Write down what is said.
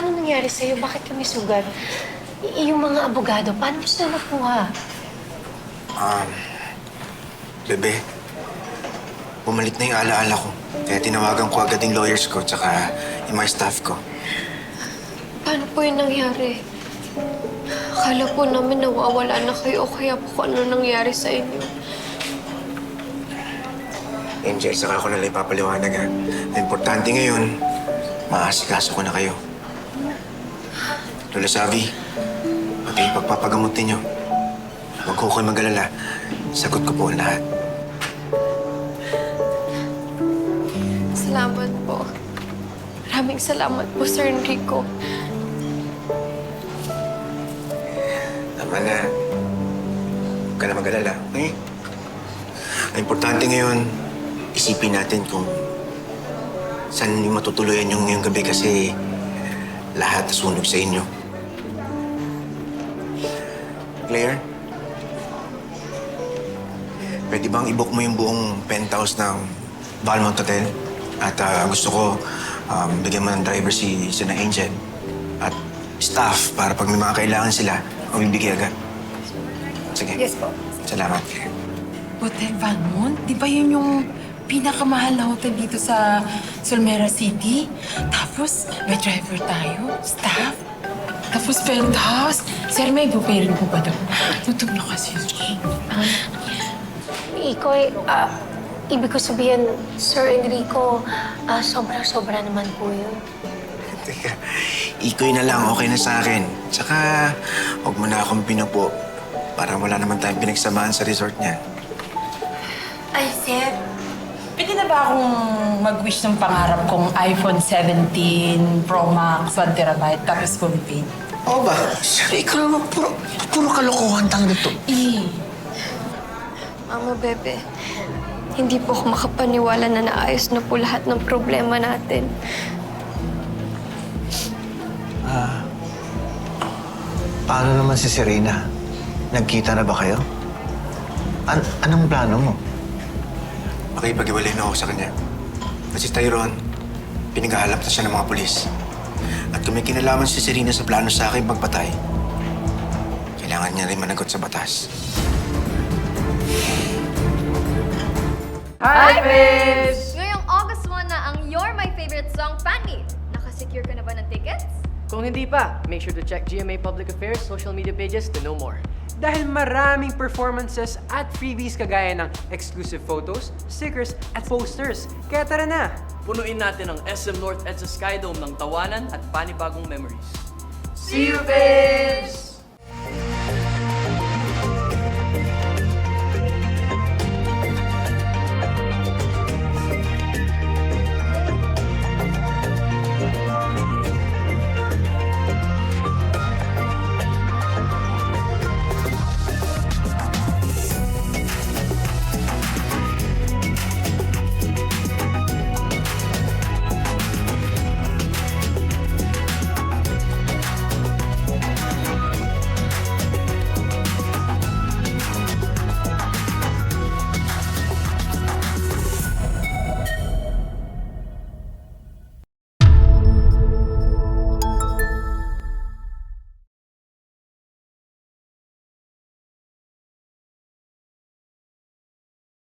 Ano nangyari sa'yo? Bakit kami sugat? Yung mga abogado, paano mo sila nakuha? Bebe, bumalik na yung alaala ko. Kaya tinawagan ko agad yung lawyers ko tsaka yung mga staff ko. Paano po yung nangyari? Akala po namin nawawala na kayo o kaya po kung ano nangyari sa inyo. Angel, saka ako nalang ipapaliwanag ha. Ang importante ngayon, maasikaso ko na kayo. Lola Savi, pati yung pagpapagamot ninyo. Huwag ko kayo mag-alala. Sagot ko po ang lahat. Salamat po. Maraming salamat po, Sir Enrico. Tama na. Huwag ka na mag-alala, okay? Ang importante ngayon, isipin natin kung saan yung matutuluyan yung ngayong gabi kasi lahat nasunog sa inyo. Claire? Pwede bang i-book mo yung buong penthouse ng Valmont Hotel? At gusto ko bigyan mo ng driver si na Angel at staff para pag may mga kailangan sila, mabibigay agad. Sige. Yes po. Salamat. Hotel Valmont? Di ba yun yung pinakamahal na hotel dito sa Solmera City? Tapos, may driver tayo, staff, tapos penthouse. Sir, may buperin po ba doon? Tutog na kasi. Ikoy, ibig ko sabihin, Sir Enrico, sobra-sobra naman po yun. Teka, ikoy na lang, okay na sa akin. Tsaka, huwag mo na akong pinupo. Para wala naman tayong pinagsamahan sa resort niya. Ay, Sir, pwede na ba akong mag-wish ng pangarap kong iPhone 17 Pro Max, 1 terabyte, tapos fully paid? Oo ba? Ikaw naman, puro kalokohan tang nito. Mama, Bebe, hindi po ako makapaniwala na naayos na po lahat ng problema natin. Paano naman si Serena? Nagkita na ba kayo? Anong plano mo? Makipag-iwalay na ako sa kanya. Kasi Tyrone, pinaghahalap na siya ng mga pulis. At kung may kinalaman si Serena sa plano sa akin pagpatay, kailangan niya rin managot sa batas. Hi, babes! Ngayong August 1 na ang You're My Favorite Song Fan Meet. Nakasecure ka na ba ng tickets? Kung hindi pa, make sure to check GMA Public Affairs social media pages to know more. Dahil maraming performances at freebies kagaya ng exclusive photos, stickers, at posters. Kaya tara na! Punuin natin ang SM North EDSA Skydome ng tawanan at panibagong memories. See you, babes!